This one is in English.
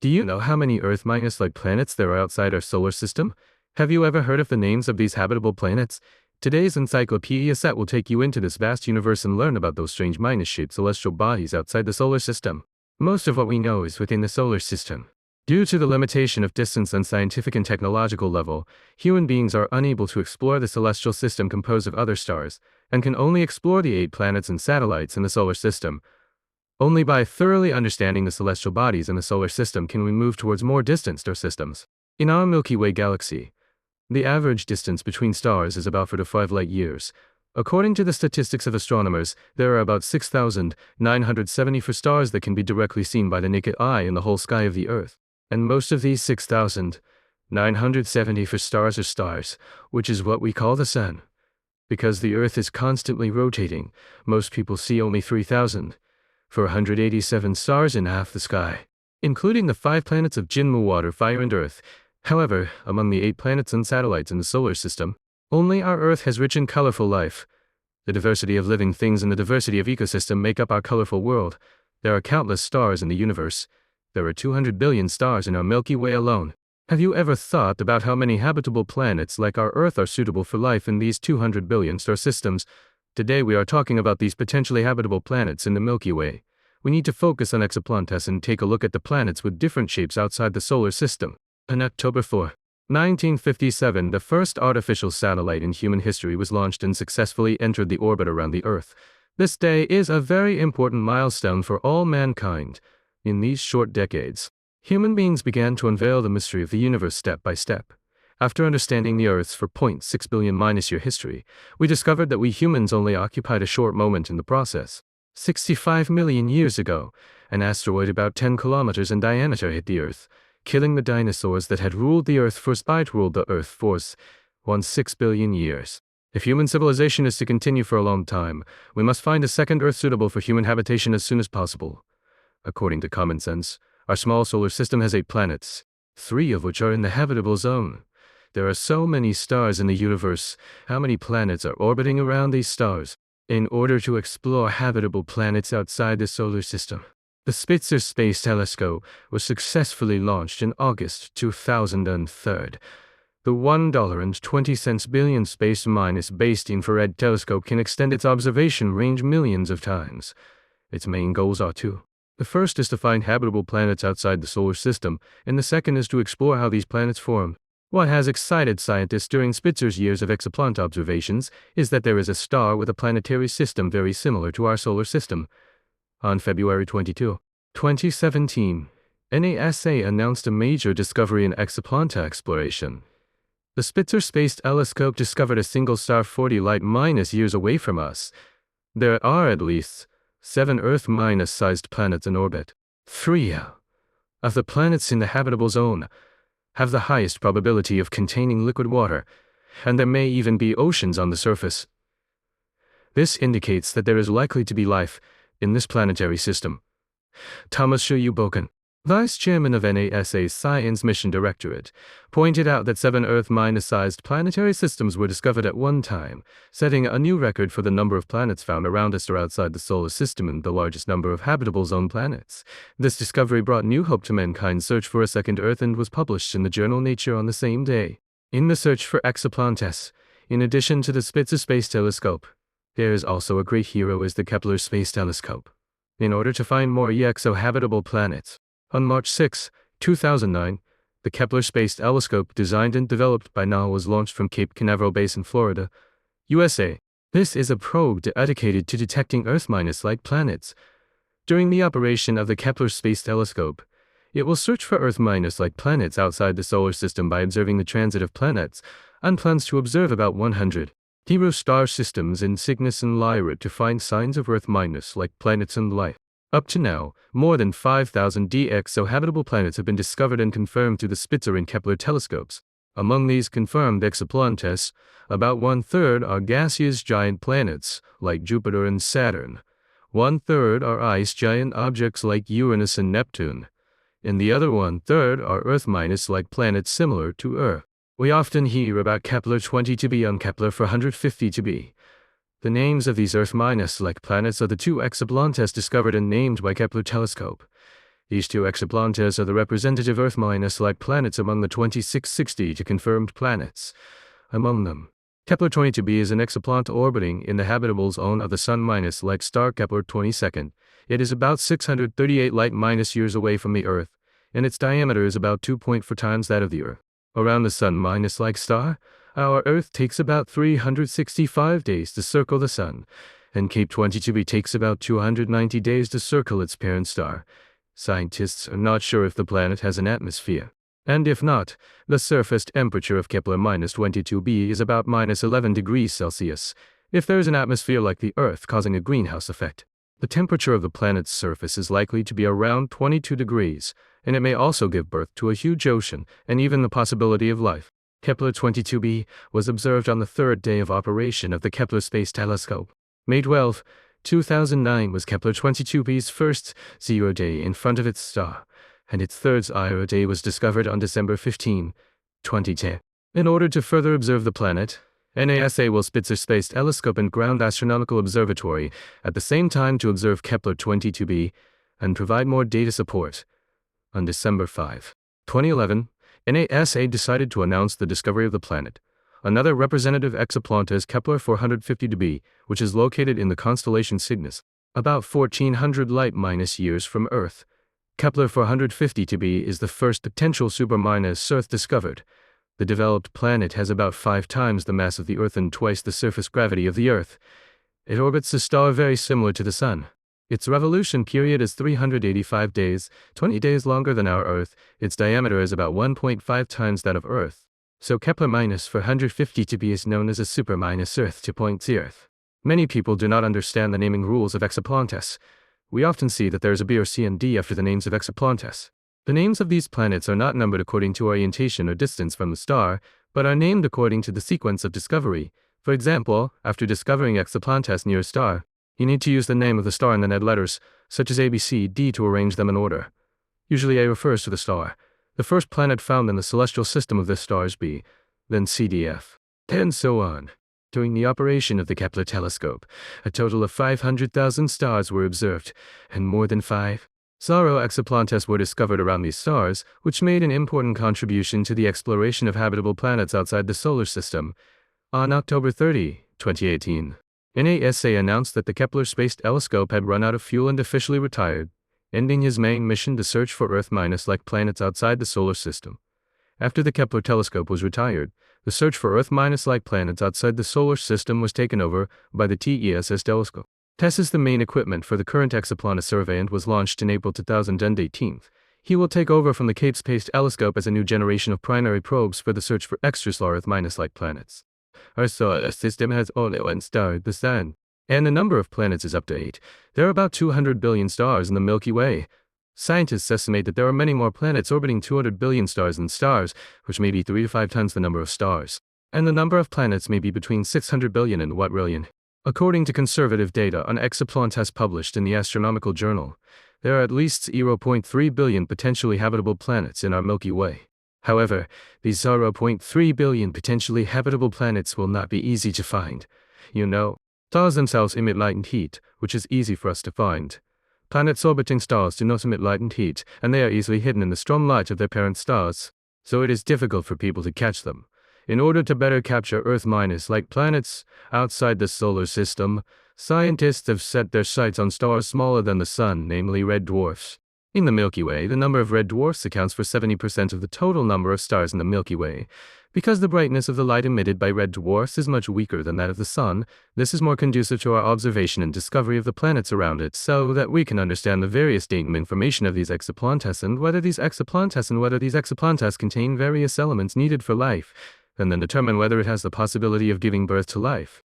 Do you know how many Earth-like planets there are outside our solar system? Have you ever heard of the names of these habitable planets? Today's encyclopedia set will take you into this vast universe and learn about those strange minus-shaped celestial bodies outside the solar system. Most of what we know is within the solar system. Due to the limitation of distance on scientific and technological level, human beings are unable to explore the celestial system composed of other stars, and can only explore the 8 planets and satellites in the solar system. Only by thoroughly understanding the celestial bodies in the solar system can we move towards more distant star systems. In our Milky Way galaxy, the average distance between stars is about 4 to 5 light years. According to the statistics of astronomers, there are about 6,974 stars that can be directly seen by the naked eye in the whole sky of the Earth. And most of these 6,974 stars are stars, which is what we call the Sun. Because the Earth is constantly rotating, most people see only 3,487 stars in half the sky, including the 5 planets of Jinmu, water, fire, and Earth. However, among the 8 planets and satellites in the solar system, only our Earth has rich and colorful life. The diversity of living things and the diversity of ecosystem make up our colorful world. There are countless stars in the universe. There are 200 billion stars in our Milky Way alone. Have you ever thought about how many habitable planets like our Earth are suitable for life in these 200 billion star systems? Today we are talking about these potentially habitable planets in the Milky Way. We need to focus on exoplanets and take a look at the planets with different shapes outside the solar system. On October 4, 1957, the first artificial satellite in human history was launched and successfully entered the orbit around the Earth. This day is a very important milestone for all mankind. In these short decades, human beings began to unveil the mystery of the universe step by step. After understanding the Earth's 4.6 billion-year history, we discovered that we humans only occupied a short moment in the process. 65 million years ago, an asteroid about 10 kilometers in diameter hit the Earth, killing the dinosaurs that had ruled the Earth for 6 billion years. If human civilization is to continue for a long time, we must find a second Earth suitable for human habitation as soon as possible. According to common sense, our small solar system has 8 planets, 3 of which are in the habitable zone. There are so many stars in the universe. How many planets are orbiting around these stars? In order to explore habitable planets outside the solar system, the Spitzer Space Telescope was successfully launched in August 2003. The $1.20 billion space-based infrared telescope can extend its observation range millions of times. Its main goals are 2. The first is to find habitable planets outside the solar system, and the second is to explore how these planets formed. What has excited scientists during Spitzer's years of exoplanet observations is that there is a star with a planetary system very similar to our solar system. On February 22, 2017, NASA announced a major discovery in exoplanet exploration. The Spitzer Space Telescope discovered a single star 40 light-years away from us. There are at least 7 Earth-sized planets in orbit. 3 of the planets in the habitable zone have the highest probability of containing liquid water, and there may even be oceans on the surface. This indicates that there is likely to be life in this planetary system. Thomas Shuyu-Boken, Vice Chairman of NASA's Science Mission Directorate, pointed out that 7 Earth-sized planetary systems were discovered at one time, setting a new record for the number of planets found around us or outside the solar system and the largest number of habitable zone planets. This discovery brought new hope to mankind's search for a second Earth and was published in the journal Nature on the same day. In the search for exoplanets, in addition to the Spitzer Space Telescope, there is also a great hero is the Kepler Space Telescope. In order to find more exo-habitable planets, on March 6, 2009, the Kepler Space Telescope, designed and developed by NASA, was launched from Cape Canaveral Base in Florida, USA. This is a probe dedicated to detecting Earth-like planets. During the operation of the Kepler Space Telescope, it will search for Earth-like planets outside the solar system by observing the transit of planets, and plans to observe about 100 star systems in Cygnus and Lyra to find signs of Earth-like planets and life. Up to now, more than 5,000 exo-habitable planets have been discovered and confirmed through the Spitzer and Kepler telescopes. Among these confirmed exoplanets, about 1/3 are gaseous giant planets, like Jupiter and Saturn. 1/3 are ice giant objects like Uranus and Neptune. And the other 1/3 are Earth-like planets similar to Earth. We often hear about Kepler 20 b and Kepler 450 b. The names of these Earth-like planets are the 2 exoplanets discovered and named by Kepler telescope. These two exoplanets are the representative Earth-like planets among the 2660 confirmed planets. Among them, Kepler-22b is an exoplanet orbiting in the habitable zone of the Sun-like star Kepler-22. It is about 638 light-years away from the Earth, and its diameter is about 2.4 times that of the Earth. Around the Sun-like star, our Earth takes about 365 days to circle the Sun, and Kep-22b takes about 290 days to circle its parent star. Scientists are not sure if the planet has an atmosphere, and if not, the surface temperature of Kepler-22b is about -11 degrees Celsius. If there is an atmosphere like the Earth causing a greenhouse effect, the temperature of the planet's surface is likely to be around 22 degrees, and it may also give birth to a huge ocean and even the possibility of life. Kepler-22b was observed on the third day of operation of the Kepler Space Telescope. May 12, 2009 was Kepler-22b's first zero day in front of its star, and its third zero day was discovered on December 15, 2010. In order to further observe the planet, NASA will Spitzer Space Telescope and Ground Astronomical Observatory at the same time to observe Kepler-22b and provide more data support. On December 5, 2011, NASA decided to announce the discovery of the planet. Another representative exoplanet is Kepler-450b, which is located in the constellation Cygnus, about 1400 light-years from Earth. Kepler-450b is the first potential super-Earth discovered. The developed planet has about 5 times the mass of the Earth and twice the surface gravity of the Earth. It orbits a star very similar to the Sun. Its revolution period is 385 days, 20 days longer than our Earth. Its diameter is about 1.5 times that of Earth. So Kepler-450b is known as a super-Earth 2.0. Many people do not understand the naming rules of exoplanets. We often see that there is a B or C and D after the names of exoplanets. The names of these planets are not numbered according to orientation or distance from the star, but are named according to the sequence of discovery. For example, after discovering exoplanets near a star, you need to use the name of the star and then add letters, such as A, B, C, D to arrange them in order. Usually A refers to the star. The first planet found in the celestial system of this star is B, then C, D, F, and so on. During the operation of the Kepler telescope, a total of 500,000 stars were observed, and more than 5,000 exoplanets were discovered around these stars, which made an important contribution to the exploration of habitable planets outside the solar system. On October 30, 2018, NASA announced that the Kepler Space Telescope had run out of fuel and officially retired, ending his main mission to search for Earth-like planets outside the solar system. After the Kepler telescope was retired, the search for Earth-like planets outside the solar system was taken over by the TESS telescope. TESS is the main equipment for the current exoplanet survey and was launched in April 2018. He will take over from the Kepler Space Telescope as a new generation of primary probes for the search for extrasolar Earth-like planets. Our solar system has only one star, the Sun, and the number of planets is up to 8. There are about 200 billion stars in the Milky Way. Scientists estimate that there are many more planets orbiting 200 billion stars than stars, which may be 3 to 5 times the number of stars. And the number of planets may be between 600 billion and 1 trillion. According to conservative data on exoplanets published in the Astronomical Journal, there are at least 0.3 billion potentially habitable planets in our Milky Way. However, these 0.3 billion potentially habitable planets will not be easy to find. Stars themselves emit light and heat, which is easy for us to find. Planets orbiting stars do not emit light and heat, and they are easily hidden in the strong light of their parent stars, so it is difficult for people to catch them. In order to better capture Earth-like planets outside the solar system, scientists have set their sights on stars smaller than the Sun, namely red dwarfs. In the Milky Way, the number of red dwarfs accounts for 70% of the total number of stars in the Milky Way. Because the brightness of the light emitted by red dwarfs is much weaker than that of the Sun, this is more conducive to our observation and discovery of the planets around it, so that we can understand the various datum information of these exoplanets and whether these exoplanets contain various elements needed for life, and then determine whether it has the possibility of giving birth to life.